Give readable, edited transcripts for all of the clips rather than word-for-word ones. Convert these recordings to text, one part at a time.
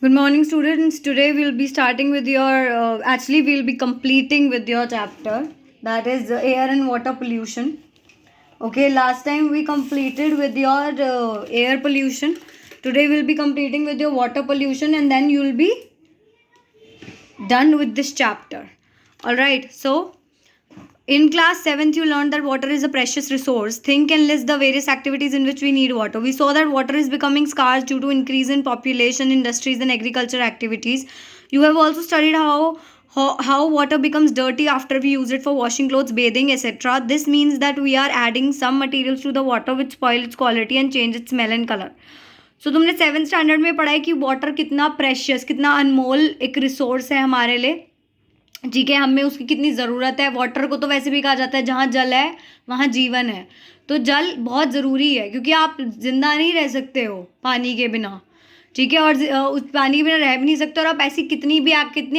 Good morning, students. Today we'll be starting with we'll be completing with your chapter, that is air and water pollution. Okay, last time we completed with your air pollution. Today we'll be completing with your water pollution, and then you'll be done with this chapter. Alright, so in class 7th, you learned that water is a precious resource. Think and list the various activities in which we need water. We saw that water is becoming scarce due to increase in population, industries, and agriculture activities. You have also studied how water becomes dirty after we use it for washing clothes, bathing, etc. This means that we are adding some materials to the water which spoil its quality and change its smell and color. सो तुमने 7th standard में पढ़ा है कि water कितना precious, कितना अनमोल एक resource है हमारे लिए. ठीक है, हमें उसकी कितनी ज़रूरत है. वाटर को तो वैसे भी कहा जाता है जहाँ जल है वहाँ जीवन है. तो जल बहुत ज़रूरी है क्योंकि आप जिंदा नहीं रह सकते हो पानी के बिना. ठीक है, और उस पानी के बिना रह भी नहीं सकते. और आप ऐसी कितनी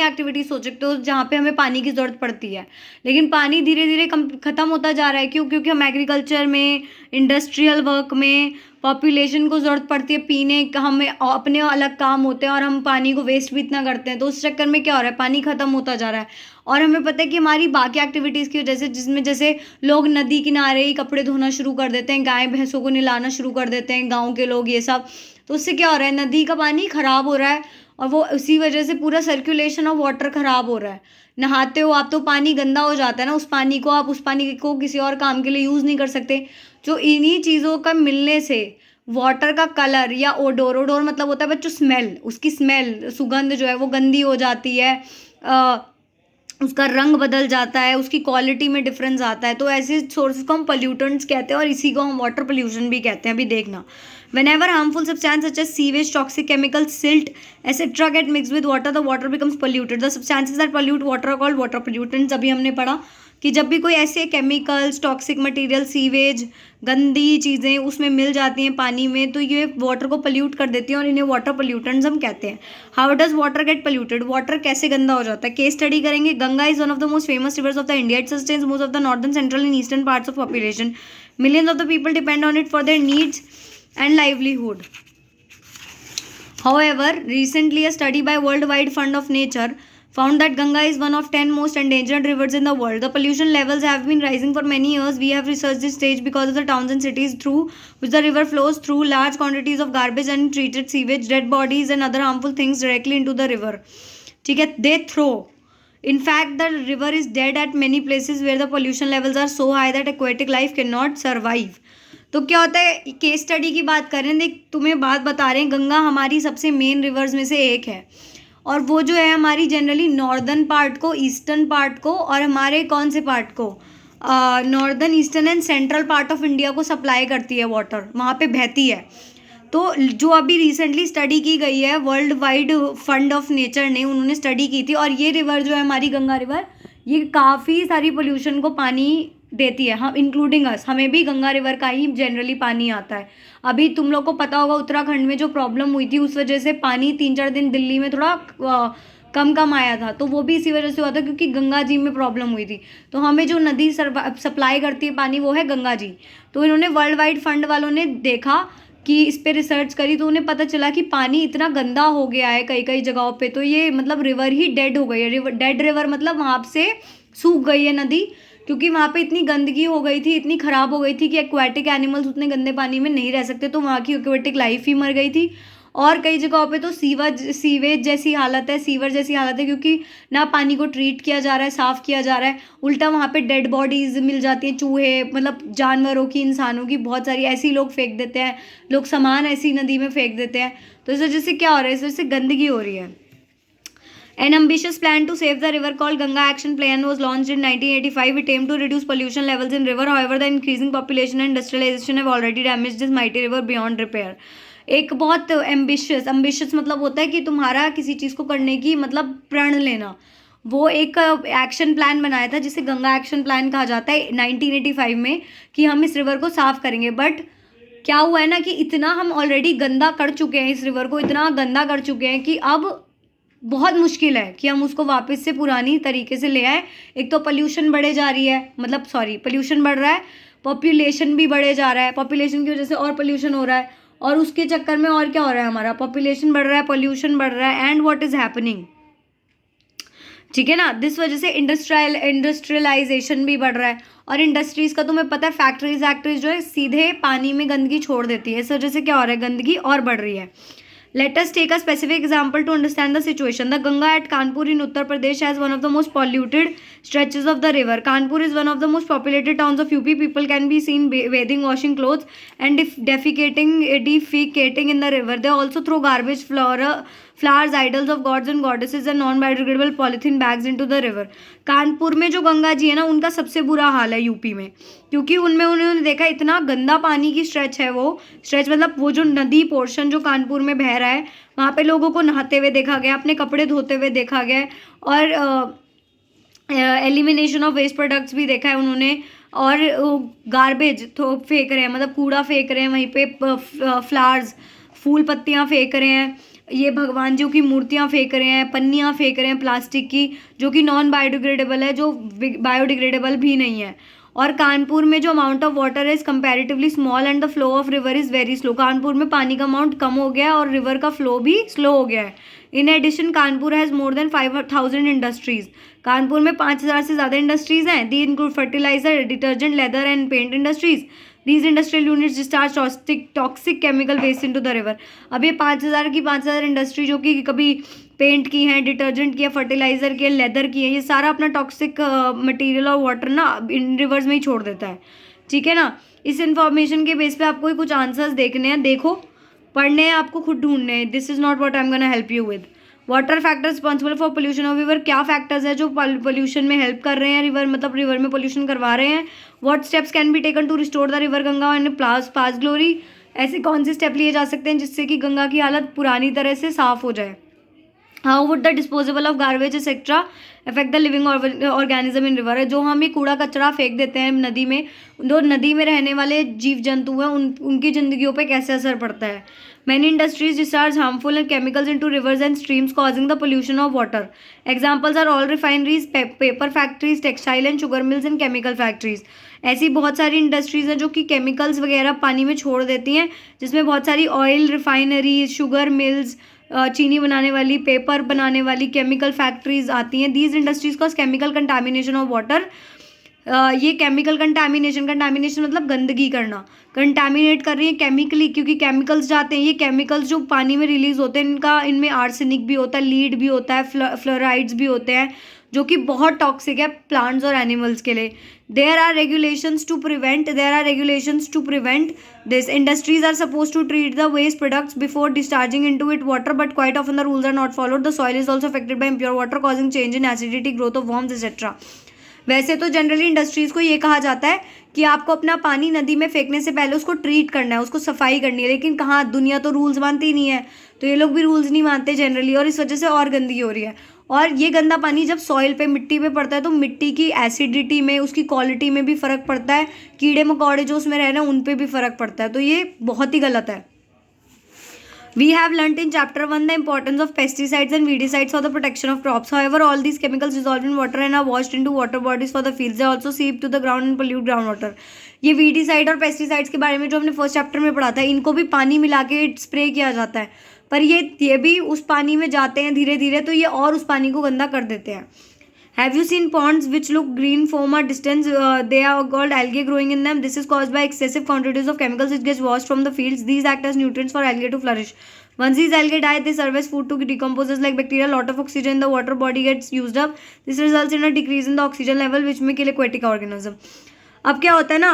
एक्टिविटी सोच सकते हो जहाँ पे हमें पानी की ज़रूरत पड़ती है, लेकिन पानी धीरे धीरे ख़त्म होता जा रहा है. क्यों? क्योंकि हम एग्रीकल्चर में, इंडस्ट्रियल वर्क में पॉपुलेशन को ज़रूरत पड़ती है पीने का, हमें अपने अलग काम होते हैं और हम पानी को वेस्ट भी इतना करते हैं. तो उस चक्कर में क्या हो रहा है, पानी ख़त्म होता जा रहा है. और हमें पता है कि हमारी बाकी एक्टिविटीज़ की वजह से, जिसमें जैसे लोग नदी किनारे ही कपड़े धोना शुरू कर देते हैं, गाय भैंसों को नहलाना शुरू कर देते हैं गाँव के लोग, ये सब. तो उससे क्या हो रहा है, नदी का पानी ख़राब हो रहा है और वो उसी वजह से पूरा सर्कुलेशन ऑफ वाटर ख़राब हो रहा है. नहाते हो आप तो पानी गंदा हो जाता है ना, उस पानी को आप उस पानी को किसी और काम के लिए यूज़ नहीं कर सकते. जो इन्हीं चीज़ों का मिलने से वाटर का कलर या ओडोर मतलब होता है बच्चों स्मेल, उसकी स्मेल, सुगंध जो है वो गंदी हो जाती है. उसका रंग बदल जाता है, उसकी क्वालिटी में डिफरेंस आता है. तो ऐसे सोर्सेज को हम पोल्यूटेंट्स कहते हैं और इसी को हम वाटर पोल्यूशन भी कहते हैं. अभी देखना, whenever harmful substance such as sewage, toxic chemicals, silt, etc. get mixed with water, the water becomes polluted. The substances that pollute water are called water pollutants. अभी हमने पढ़ा कि जब भी कोई ऐसे केमिकल्स, टॉक्सिक मटेरियल, सीवेज, गंदी चीज़ें उसमें मिल जाती हैं पानी में, तो ये वाटर को पोल्यूट कर देती हैं और इन्हें वाटर पोल्यूटेंट्स हम कहते हैं. How does water get polluted? Water कैसे गंदा हो जाता है, केस स्टडी करेंगे. Ganga is one of the most famous rivers of the India. It sustains most of the northern, central and eastern parts of population. Millions of the people depend on it for their needs and livelihood. However, recently a study by Worldwide Fund of Nature found that Ganga is one of 10 most endangered rivers in the world. The pollution levels have been rising for many years. We have researched this stage because of the towns and cities through which the river flows through. Large quantities of garbage and treated sewage, dead bodies and other harmful things directly into the river. ठीक है, they throw. In fact, the river is dead at many places where the pollution levels are so high that aquatic life cannot survive. तो क्या होता है, case study की बात करें, देख तुम्हें बात बता रहे हैं, गंगा हमारी सबसे मेन रिवर्स में से एक है और वो जो है हमारी जनरली नॉर्दर्न पार्ट को, ईस्टर्न पार्ट को और हमारे कौन से पार्ट को, northern, eastern and central part of India को सप्लाई करती है वाटर, वहाँ पे बहती है. तो जो अभी रिसेंटली स्टडी की गई है world wide fund of nature ने, उन्होंने स्टडी की थी और ये रिवर जो है हमारी गंगा रिवर, ये काफ़ी सारी पोल्यूशन को पानी देती है, हम इंक्लूडिंग अस, हमें भी गंगा रिवर का ही जनरली पानी आता है. अभी तुम लोग को पता होगा उत्तराखंड में जो प्रॉब्लम हुई थी उस वजह से पानी 3-4 दिन दिल्ली में थोड़ा कम आया था, तो वो भी इसी वजह से हुआ था क्योंकि गंगा जी में प्रॉब्लम हुई थी. तो हमें जो नदी सप्लाई करती है पानी वो है गंगा जी. तो इन्होंने वर्ल्ड वाइड फंड वालों ने देखा कि इस पर रिसर्च करी तो उन्हें पता चला कि पानी इतना गंदा हो गया है कई कई जगहों पे, तो ये मतलब रिवर ही डेड हो गई है. डेड रिवर मतलब वहाँ से सूख गई है नदी, क्योंकि वहाँ पे इतनी गंदगी हो गई थी, इतनी ख़राब हो गई थी कि एक्वाटिक एनिमल्स उतने गंदे पानी में नहीं रह सकते, तो वहाँ की एक्वाटिक लाइफ ही मर गई थी. और कई जगहों पे तो सीवेज जैसी हालत है, सीवर जैसी हालत है, क्योंकि ना पानी को ट्रीट किया जा रहा है, साफ़ किया जा रहा है, उल्टा वहाँ पे डेड बॉडीज़ मिल जाती हैं, चूहे, मतलब जानवरों की, इंसानों की, बहुत सारी ऐसी लोग फेंक देते हैं, लोग सामान ऐसी नदी में फेंक देते हैं. तो इस वजह से क्या हो रहा है, इस वजह से गंदगी हो रही है. An ambitious plan to save the river called Ganga Action Plan was launched in 1985. It aimed to reduce pollution levels in river. However, the increasing population and industrialization have already damaged this mighty river beyond repair. एक बहुत ambitious मतलब होता है कि तुम्हारा किसी चीज़ को करने की मतलब प्रण लेना. वो एक एक्शन प्लान बनाया था जिसे गंगा एक्शन प्लान कहा जाता है 1985 में, कि हम इस रिवर को साफ़ करेंगे. बट क्या हुआ है ना कि इतना हम ऑलरेडी गंदा कर चुके हैं, इस रिवर को इतना गंदा कर चुके हैं कि अब बहुत मुश्किल है कि हम उसको वापस से पुरानी तरीके से ले आए. एक तो पोल्यूशन बढ़े जा रही है, पोल्यूशन बढ़ रहा है, पॉपुलेशन भी बढ़े जा रहा है, पॉपुलेशन की वजह से और पोल्यूशन हो रहा है, और उसके चक्कर में और क्या हो रहा है, हमारा पॉपुलेशन बढ़ रहा है, पोल्यूशन बढ़ रहा है, एंड व्हाट इज हैपनिंग, ठीक है ना। दिस वजह से इंडस्ट्रियलाइजेशन भी बढ़ रहा है, और इंडस्ट्रीज का तुम्हें पता है, फैक्ट्रीज जो है सीधे पानी में गंदगी छोड़ देती है, इस वजह से क्या हो रहा है, गंदगी और बढ़ रही है। Let us take a specific example to understand the situation. The Ganga at Kanpur in Uttar Pradesh has one of the most polluted stretches of the river. Kanpur is one of the most populated towns of UP. People can be seen bathing, washing clothes, and defecating in the river. They also throw garbage, flowers, idols of gods and goddesses, and non-biodegradable polythene bags into the river. Kanpur में जो गंगा जी है ना, उनका सबसे बुरा हाल है UP में, क्योंकि उनमें उन्होंने देखा इतना गंदा पानी की स्ट्रेच है, वो स्ट्रेच मतलब वो जो नदी पोर्शन जो कानपुर में बह रहा है, वहाँ पे लोगों को नहाते हुए देखा गया, अपने कपड़े धोते हुए देखा गया, और एलिमिनेशन ऑफ वेस्ट प्रोडक्ट्स भी देखा है उन्होंने, और गार्बेज फेंक रहे हैं, मतलब कूड़ा फेंक रहे हैं वहीं पे, फ्लावर्स, फूल पत्तियाँ फेंक रहे हैं, ये भगवान जी की मूर्तियाँ फेंक रहे हैं, पन्नियाँ फेंक रहे हैं प्लास्टिक की, जो कि नॉन बायोडिग्रेडेबल है, जो बायोडिग्रेडेबल भी नहीं है। और कानपुर में जो amount of water is comparatively small and the flow of river is very slow. Kanpur में पानी का अमाउंट कम हो गया है और रिवर का फ्लो भी स्लो हो गया है। In addition Kanpur has more than 5,000 industries. Kanpur में 5,000 से ज़्यादा इंडस्ट्रीज हैं। They include fertilizer, detergent, leather and paint industries. These industrial units discharge toxic chemical waste into the river. अब ये 5,000 इंडस्ट्री जो कि कभी पेंट की हैं, डिटर्जेंट की है, फर्टिलाइजर की है, लेदर की है, ये सारा अपना टॉक्सिक मटेरियल और वाटर ना इन रिवर्स में ही छोड़ देता है, ठीक है ना। इस इन्फॉर्मेशन के बेस पे आपको कुछ आंसर्स देखने हैं, देखो, पढ़ने हैं, आपको खुद ढूंढने हैं। This is not what I am gonna help you with. Water factor responsible for pollution of river, क्या फैक्टर्स है जो पोल्यूशन में हेल्प कर रहे हैं, रिवर मतलब रिवर में पोल्यूशन करवा रहे हैं। What steps can be taken to restore the river Ganga and past glory, ऐसे कौन से स्टेप लिए जा सकते हैं जिससे कि गंगा की हालत पुरानी तरह से साफ हो जाए। How would the disposable of garbage etcetera affect the living organism in river, जो हम ये कूड़ा कचरा फेंक देते हैं नदी में, जो नदी में रहने वाले जीव जंतु हैं उनकी जिंदगियों पे कैसे असर पड़ता है। Many industries discharge harmful chemicals into rivers and streams, causing the pollution of water. Examples are oil refineries, paper factories, textile and sugar mills and chemical factories. ऐसी बहुत सारी इंडस्ट्रीज हैं जो कि केमिकल्स वगैरह पानी में छोड़ देती हैं, जिसमें बहुत सारी ऑयल रिफाइनरीज, शुगर मिल्स, चीनी बनाने वाली, पेपर बनाने वाली केमिकल फैक्ट्रीज आती हैं। These industries cause chemical contamination of water. ये केमिकल कंटामिनेशन मतलब गंदगी करना, कंटामिनेट कर रही है केमिकली, क्योंकि केमिकल्स जाते हैं, ये केमिकल्स जो पानी में रिलीज होते हैं इनमें आर्सेनिक भी होता है, लीड भी होता है, फ्लोराइड्स भी होते हैं, जो कि बहुत टॉक्सिक है प्लांट्स और एनिमल्स के लिए। There are regulations to prevent this. Industries are suppose to treat the waste products before discharging into it water, but quite often the rules are not followed. The soil is also affected by impure water, causing change in acidity, growth of worms etcetera. वैसे तो generally industries को ये कहा जाता है कि आपको अपना पानी नदी में फेंकने से पहले उसको ट्रीट करना है, उसको सफाई करनी है, लेकिन कहाँ, दुनिया तो रूल्स मानती नहीं है, तो ये लोग भी रूल्स नहीं मानते जनरली, और इस वजह से और गंदगी हो रही है। और ये गंदा पानी जब सॉइल पे, मिट्टी पे पड़ता है, तो मिट्टी की एसिडिटी में, उसकी क्वालिटी में भी फ़र्क पड़ता है, कीड़े मकोड़े जो उसमें रह रहे हैं उन पर भी फ़र्क पड़ता है, तो ये बहुत ही गलत है। We have learnt in chapter 1 the importance of pesticides and weedicides for the protection of crops. However, all these chemicals dissolve in water and are washed into water bodies for the fields. They also seep to the ground and pollute groundwater. ये weedicide और pesticides के बारे में जो हमने first chapter में पढ़ा था, इनको भी पानी मिला के स्प्रे किया जाता है, पर ये भी उस पानी में जाते हैं धीरे धीरे, तो ये और उस पानी को गंदा कर देते हैं। Have you seen ponds which look green from a distance? They are called algae growing in them. This is caused by excessive quantities of chemicals which gets washed from the fields. These act as nutrients for algae to flourish. Once these algae die, they serve as food to decomposers like bacteria. A lot of oxygen in the water body gets used up. This results in a decrease in the oxygen level, which may kill aquatic organism. अब क्या होता है ना,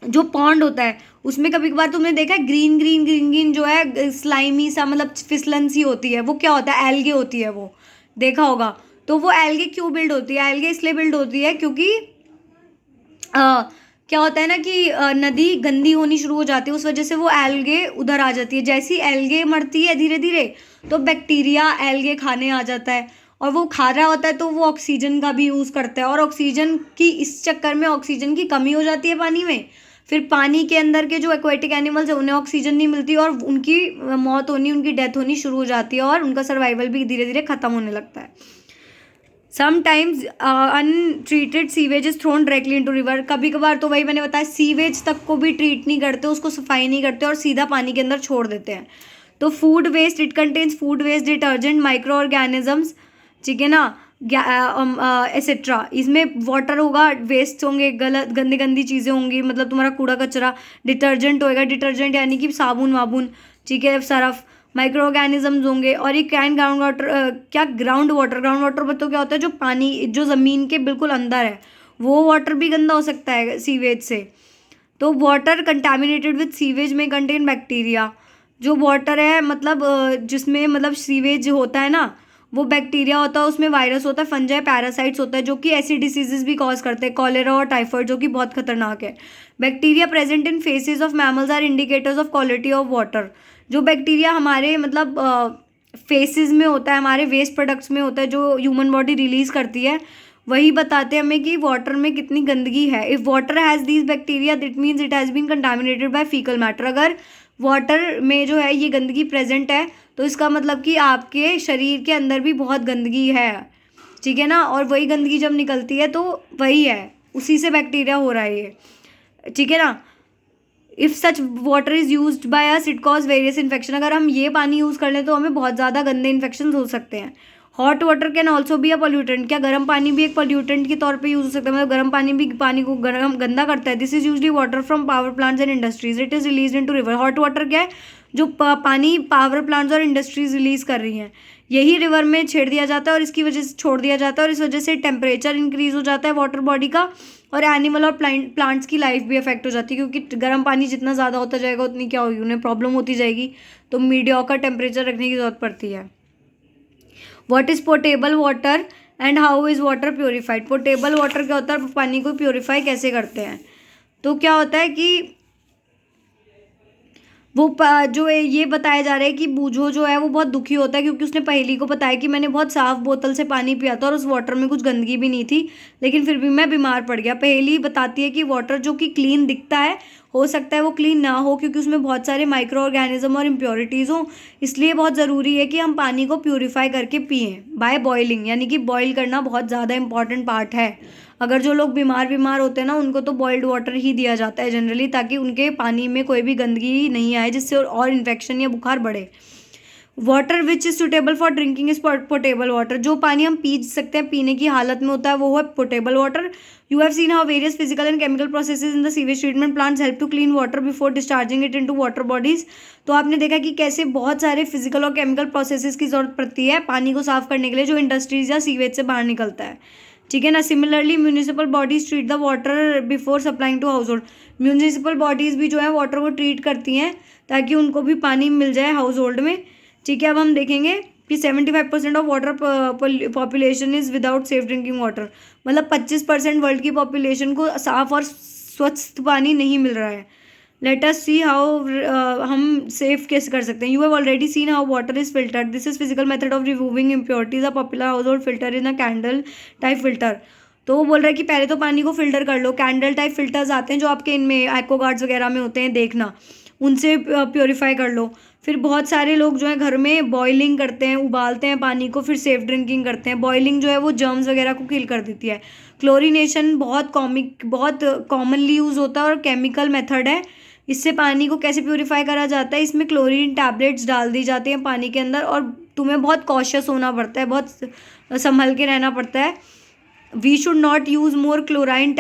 जो pond होता है उसमें कभी कभार तुमने देखा है ग्रीन जो है स्लाइमी सा, मतलब फिसलन सी होती है, वो क्या होता है, एल्गे होती है, वो देखा होगा। तो वो एल्गे क्यों बिल्ड होती है? एल्गे इसलिए बिल्ड होती है क्योंकि क्या होता है ना कि नदी गंदी होनी शुरू हो जाती है, उस वजह से वो एल्गे उधर आ जाती है। जैसी एल्गे मरती है धीरे धीरे, तो बैक्टीरिया एल्गे खाने आ जाता है, और वो खा रहा होता है तो वो ऑक्सीजन का भी यूज़ करता है, और ऑक्सीजन की इस चक्कर में ऑक्सीजन की कमी हो जाती है पानी में। फिर पानी के अंदर के जो एक्वेटिक एनिमल्स है उन्हें ऑक्सीजन नहीं मिलती, और उनकी मौत होनी, उनकी डेथ होनी शुरू हो जाती है, और उनका सर्वाइवल भी धीरे धीरे ख़त्म होने लगता है। Sometimes untreated sewage is throne directly into river, कभी कभार तो वही मैंने बताया सीवेज तक को भी ट्रीट नहीं करते, उसको सफाई नहीं करते और सीधा पानी के अंदर छोड़ देते हैं। तो food waste, it contains food waste, detergent, micro organisms, ठीक है ना, एसेट्रा। इसमें वाटर होगा, वेस्ट होंगे, गलत गंदी गंदी चीज़ें होंगी, मतलब तुम्हारा कूड़ा कचरा। डिटर्जेंट होएगा, डिटर्जेंट यानी कि साबुन वाबुन, ठीक है, सरफ। माइक्रो ऑर्गेनिजम्स होंगे और ये कैन ग्राउंड वाटर, क्या ग्राउंड वाटर, ग्राउंड वाटर बताओ क्या होता है, जो पानी जो ज़मीन के बिल्कुल अंदर है, वो वाटर भी गंदा हो सकता है सीवेज से। तो वाटर कंटेमिनेटेड विद सीवेज में कंटेन बैक्टीरिया। जो वाटर है मतलब जिसमें मतलब सीवेज होता है ना, वो बैक्टीरिया होता है, उसमें वायरस होता है, फंजाई, पैरासाइट्स होता है, जो कि ऐसी डिसीजेज भी कॉज करते हैं, कॉलेरा और टाइफाइड, जो कि बहुत खतरनाक है। Bacteria present in faeces of mammals are indicators of quality of water. जो बैक्टीरिया हमारे मतलब फेसेस में होता है, हमारे वेस्ट प्रोडक्ट्स में होता है, जो ह्यूमन बॉडी रिलीज करती है, वही बताते हैं हमें कि वाटर में कितनी गंदगी है। If water has these bacteria that means it has been contaminated by faecal matter. अगर वाटर में जो है ये गंदगी प्रेजेंट है तो इसका मतलब कि आपके शरीर के अंदर भी बहुत गंदगी है, ठीक है ना। और वही गंदगी जब निकलती है तो वही है, उसी से बैक्टीरिया हो रहा है ये, ठीक है ना। If such water is use by us it cause various infection. अगर हम ये पानी यूज़ कर लें तो हमें बहुत ज़्यादा गंदे इन्फेक्शन हो सकते हैं। Hot water can also be a pollutant. क्या गर्म पानी भी एक पोल्यूटेंट के तौर पे यूज़ हो सकता है, मतलब गर्म पानी भी पानी को गर्म गंदा करता है। This is usually water from power plants and industries, it is release into river. Hot water क्या है, जो पानी पावर प्लांट्स और इंडस्ट्रीज रिलीज कर रही हैं, यही रिवर में छेड़ दिया जाता है और इसकी वजह से छोड़ दिया जाता है, और इस वजह से टेम्परेचर इंक्रीज हो जाता है वाटर बॉडी का, और एनिमल और प्लांट्स की लाइफ भी अफेक्ट हो जाती है, क्योंकि गर्म पानी जितना ज़्यादा होता जाएगा उतनी क्या होगी, उन्हें प्रॉब्लम होती जाएगी। तो मीडियोकर टेम्परेचर रखने की ज़रूरत पड़ती है। What is portable water and how is water purified. Portable water क्या होता है, पानी को प्योरीफाई कैसे करते हैं। तो क्या होता है कि वो जो है ये बताया जा रहा है कि बूझो जो है वो बहुत दुखी होता है, क्योंकि उसने पहेली को बताया कि मैंने बहुत साफ बोतल से पानी पिया था और उस वाटर में कुछ गंदगी भी नहीं थी, लेकिन फिर भी मैं बीमार पड़ गया। पहेली बताती है कि वाटर जो कि क्लीन दिखता है, हो सकता है वो क्लीन ना हो, क्योंकि उसमें बहुत सारे माइक्रो ऑर्गेनिज्म और इम्प्योरिटीज़ हों। इसलिए बहुत ज़रूरी है कि हम पानी को प्यूरीफाई करके पिएँ बाय बॉइलिंग, यानी कि बॉईल करना बहुत ज़्यादा इंपॉर्टेंट पार्ट है। अगर जो लोग बीमार होते हैं ना, उनको तो बॉइल्ड वाटर ही दिया जाता है जनरली, ताकि उनके पानी में कोई भी गंदगी नहीं आए, जिससे और इन्फेक्शन या बुखार बढ़े। Water which is suitable for drinking is portable water. जो पानी हम पी सकते हैं, पीने की हालत में होता है, वो है portable water. You have seen how various physical and chemical processes in the sewage treatment plants help to clean water before discharging it into water bodies. तो आपने देखा कि कैसे बहुत सारे फिजिकल और केमिकल प्रोसेसेस की जरूरत पड़ती है पानी को साफ करने के लिए, जो इंडस्ट्रीज या सीवेज से बाहर निकलता है, ठीक है ना। Similarly municipal bodies treat the water before supplying to household. Municipal bodies भी जो है वाटर को ट्रीट करती हैं ताकि उनको भी पानी मिल जाए हाउस होल्ड में, ठीक है। अब हम देखेंगे कि 75% of water population is without safe drinking water. मतलब 25% वर्ल्ड की पॉपुलेशन को साफ और स्वच्छ पानी नहीं मिल रहा है। लेट अस सी हाउ हम सेफ कैसे कर सकते हैं। You have already seen how water is filtered. This is physical method of removing impurities. A popular house hold filter in a candle type filter. तो वो बोल रहा है कि पहले तो पानी को फिल्टर कर लो। कैंडल टाइप फिल्टर्स आते हैं जो आपके इनमें एक्वागार्ड्स वगैरह में होते हैं, देखना, उनसे प्योरीफाई कर लो। फिर बहुत सारे लोग जो है घर में बॉइलिंग करते हैं, उबालते हैं पानी को, फिर सेफ ड्रिंकिंग करते हैं। बॉइलिंग जो है वो जर्म्स वगैरह को किल कर देती है। क्लोरीनेशन बहुत कॉमनली यूज़ होता है और केमिकल मेथड है। इससे पानी को कैसे प्योरीफाई करा जाता है, इसमें क्लोरीन टैबलेट्स डाल दी जाती हैं पानी के अंदर, और तुम्हें बहुत कॉशियस होना पड़ता है, बहुत संभल के रहना पड़ता है। We should not use more chlorine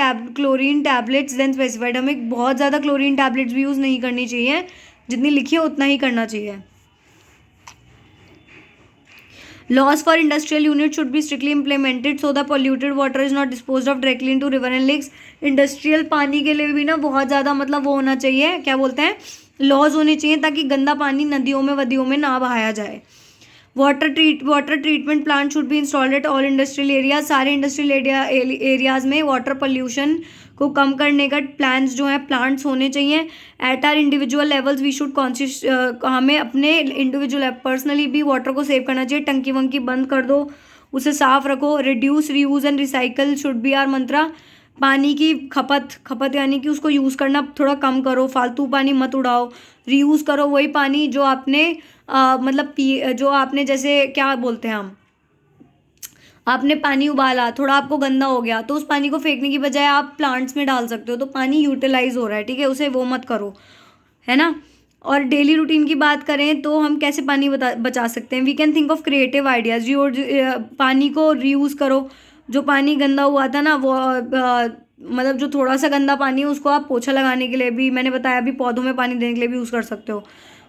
tablets than specified. हमें बहुत ज़्यादा क्लोरीन टैबलेट्स भी यूज़ नहीं करनी चाहिए, जितनी लिखी है उतना ही करना चाहिए। Laws for industrial units should be strictly implemented so the polluted water is not disposed of directly into river and lakes. Industrial पानी के लिए भी ना बहुत ज़्यादा मतलब वो होना चाहिए, क्या बोलते हैं, लॉज होने चाहिए, ताकि गंदा पानी नदियों में वदियों में ना बहाया जाए। Water treatment plant should be installed at all industrial area. सारे इंडस्ट्रियल एरियाज में वाटर पोल्यूशन को कम करने का प्लान्स जो हैं, प्लांट्स होने चाहिए। At our individual levels we should conscious, हमें अपने इंडिविजुअल पर्सनली भी वाटर को सेव करना चाहिए। टंकी वंकी बंद कर दो, उसे साफ रखो। Reduce, reuse and recycle should be our mantra. पानी की खपत यानी कि उसको यूज़ करना थोड़ा कम करो, फालतू पानी मत उड़ाओ। रीयूज़ करो वही पानी जो आपने मतलब जो आपने जैसे क्या बोलते हैं हम, आपने पानी उबाला, थोड़ा आपको गंदा हो गया, तो उस पानी को फेंकने की बजाय आप प्लांट्स में डाल सकते हो, तो पानी यूटिलाइज हो रहा है, ठीक है, उसे वो मत करो, है ना। और डेली रूटीन की बात करें तो हम कैसे पानी बचा सकते हैं, we can think of creative ideas. पानी को रीयूज़ करो। जो पानी गंदा हुआ था ना वो मतलब जो थोड़ा सा गंदा पानी है उसको आप पोछा लगाने के लिए भी, मैंने बताया अभी, पौधों में पानी देने के लिए भी यूज़ कर सकते हो।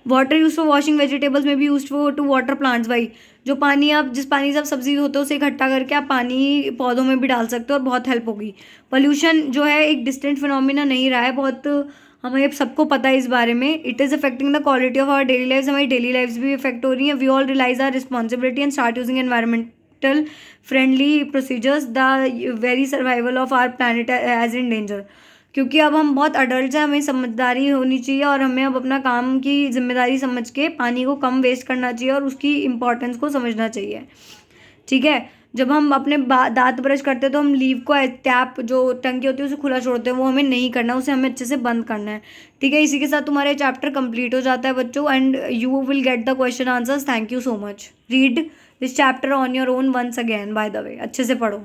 Water use for washing vegetables में भी use for to water plants. भाई जो पानी आप, जिस पानी से आप सब्जी होते हो उसे इकट्ठा करके आप पानी पौधों में भी डाल सकते हो और बहुत हेल्प होगी। पोल्यूशन जो है एक डिस्टेंट फिनोमिना नहीं रहा है, बहुत हमें सबको पता है इस बारे में। It is affecting the quality of our daily life, हमारी डेली लाइफ भी इफेक्ट हो रही है। We all realise our responsibility and start using environmental friendly procedures, the very survival of our planet as in danger. क्योंकि अब हम बहुत adult हैं, हमें समझदारी होनी चाहिए और हमें अब अपना काम की जिम्मेदारी समझ के पानी को कम वेस्ट करना चाहिए और उसकी इम्पोर्टेंस को समझना चाहिए, ठीक है। जब हम अपने दांत ब्रश करते हैं तो हम लीव को, टैप जो टंकी होती है उसे खुला छोड़ते हैं, वो हमें नहीं करना, उसे हमें अच्छे से बंद करना है, ठीक है। इसी के साथ तुम्हारा चैप्टर कंप्लीट हो जाता है बच्चों, and you will get the question answers. Thank you so much. Read this chapter on your own once again, by the way, अच्छे से पढ़ो।